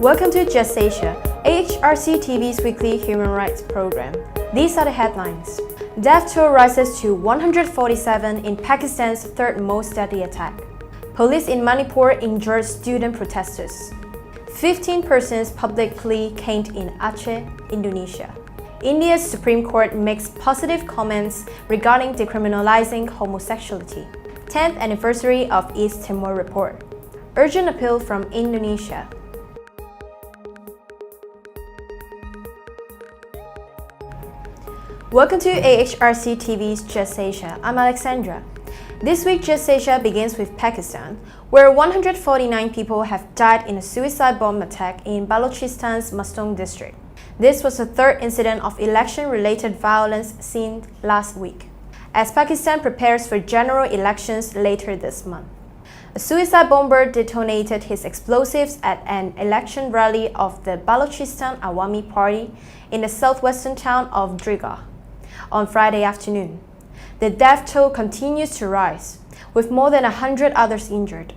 Welcome to Just Asia, AHRC TV's weekly human rights program. These are the headlines. Death toll rises to 147 in Pakistan's third most deadly attack. Police in Manipur injured student protesters. 15 persons publicly caned in Aceh, Indonesia. India's Supreme Court makes positive comments regarding decriminalizing homosexuality. 10th anniversary of East Timor report. Urgent appeal from Indonesia. Welcome to AHRC TV's Just Asia. I'm Alexandra. This week, Just Asia begins with Pakistan, where 149 people have died in a suicide bomb attack in Balochistan's Mastung district. This was the third incident of election-related violence seen last week, as Pakistan prepares for general elections later this month. A suicide bomber detonated his explosives at an election rally of the Balochistan Awami Party in the southwestern town of Driga on Friday afternoon. The death toll continues to rise, with more than 100 others injured.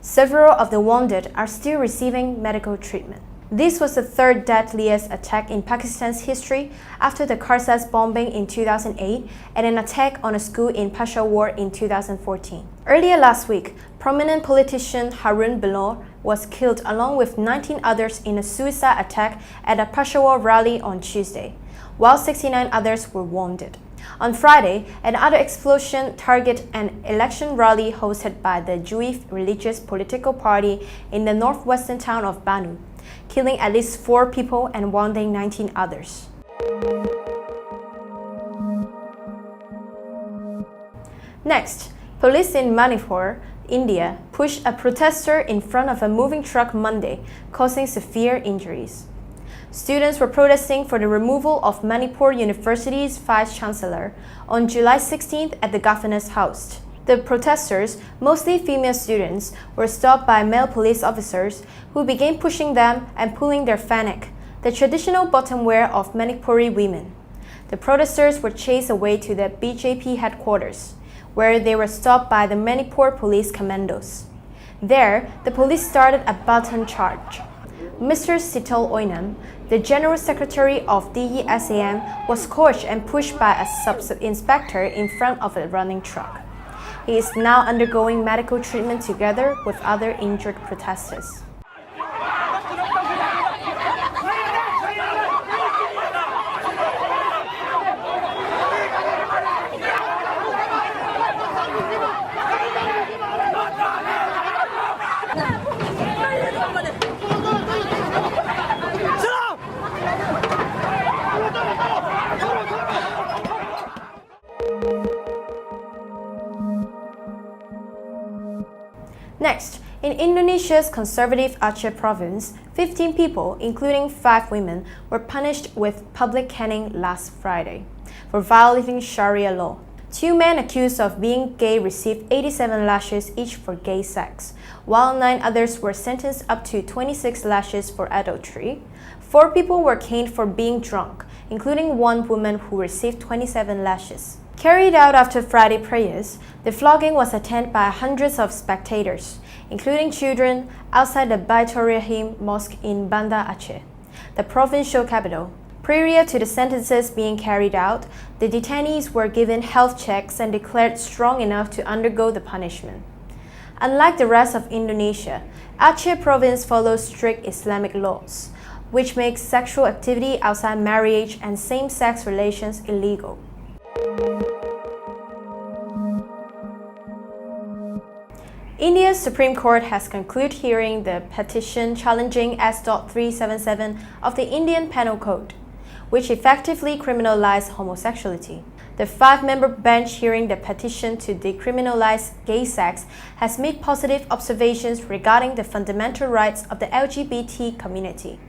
Several of the wounded are still receiving medical treatment. This was the third deadliest attack in Pakistan's history after the Karsaz bombing in 2008 and an attack on a school in Peshawar in 2014. Earlier last week, prominent politician Harun Bilal was killed along with 19 others in a suicide attack at a Peshawar rally on Tuesday, while 69 others were wounded. On Friday, another explosion targeted an election rally hosted by the Jewish religious political party in the northwestern town of Banu, killing at least 4 people and wounding 19 others. Next, police in Manipur, India, pushed a protester in front of a moving truck Monday, causing severe injuries. Students were protesting for the removal of Manipur University's Vice-Chancellor on July 16th at the governor's house. The protesters, mostly female students, were stopped by male police officers who began pushing them and pulling their fanak, the traditional bottom wear of Manipuri women. The protesters were chased away to the BJP headquarters, where they were stopped by the Manipur police commandos. There, the police started a baton charge. Mr. Sital Oinam, the General Secretary of DESAM, was coached and pushed by a sub-inspector in front of a running truck. He is now undergoing medical treatment together with other injured protesters. Next, in Indonesia's conservative Aceh province, 15 people, including 5 women, were punished with public caning last Friday for violating Sharia law. 2 men accused of being gay received 87 lashes each for gay sex, while 9 others were sentenced up to 26 lashes for adultery. 4 people were caned for being drunk, including 1 woman who received 27 lashes. Carried out after Friday prayers, the flogging was attended by hundreds of spectators, including children, outside the Baitur Rahim Mosque in Banda Aceh, the provincial capital. Prior to the sentences being carried out, the detainees were given health checks and declared strong enough to undergo the punishment. Unlike the rest of Indonesia, Aceh province follows strict Islamic laws, which makes sexual activity outside marriage and same-sex relations illegal. India's Supreme Court has concluded hearing the petition challenging S.377 of the Indian Penal Code, which effectively criminalized homosexuality. The 5-member bench hearing the petition to decriminalize gay sex has made positive observations regarding the fundamental rights of the LGBT community.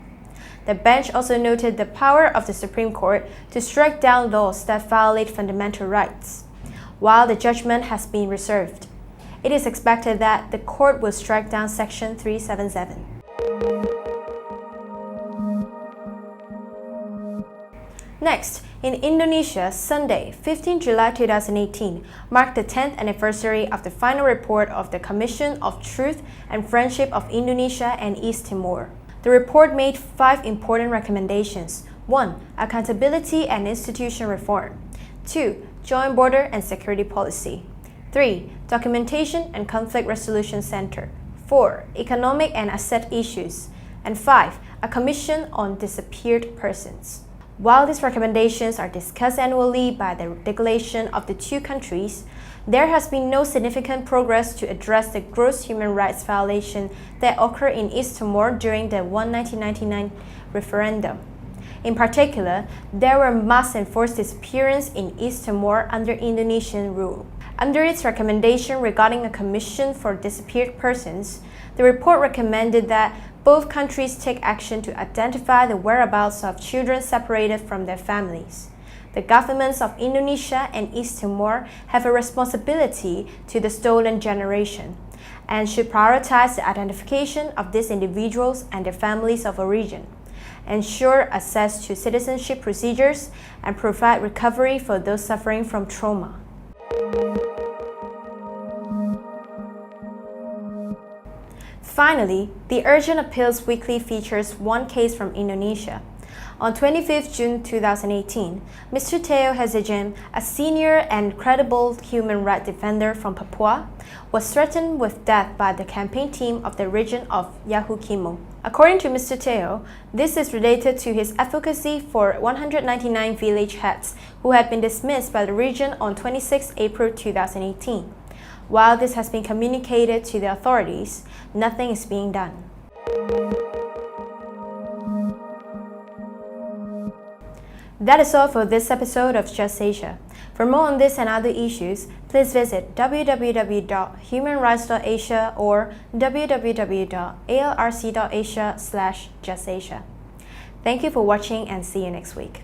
The bench also noted the power of the Supreme Court to strike down laws that violate fundamental rights, while the judgment has been reserved. It is expected that the court will strike down Section 377. Next, in Indonesia, Sunday, 15 July 2018, marked the 10th anniversary of the final report of the Commission of Truth and Friendship of Indonesia and East Timor. The report made 5 important recommendations. 1. Accountability and institution reform. 2. Joint border and security policy. 3. Documentation and conflict resolution center. 4. Economic and asset issues. And 5. A commission on disappeared persons. While these recommendations are discussed annually by the delegation of the 2 countries, there has been no significant progress to address the gross human rights violation that occurred in East Timor during the 1999 referendum. In particular, there were mass enforced disappearances in East Timor under Indonesian rule. Under its recommendation regarding a commission for disappeared persons, the report recommended that both countries take action to identify the whereabouts of children separated from their families. The governments of Indonesia and East Timor have a responsibility to the stolen generation and should prioritize the identification of these individuals and their families of origin, ensure access to citizenship procedures, and provide recovery for those suffering from trauma. Finally, the Urgent Appeals Weekly features one case from Indonesia. On 25 June 2018, Mr. Teo Hezegem, a senior and credible human rights defender from Papua, was threatened with death by the campaign team of the region of Yahukimo. According to Mr. Teo, this is related to his advocacy for 199 village heads who had been dismissed by the region on 26 April 2018. While this has been communicated to the authorities, nothing is being done. That is all for this episode of Just Asia. For more on this and other issues, please visit www.humanrights.asia or www.alrc.asia/justasia. Thank you for watching and see you next week.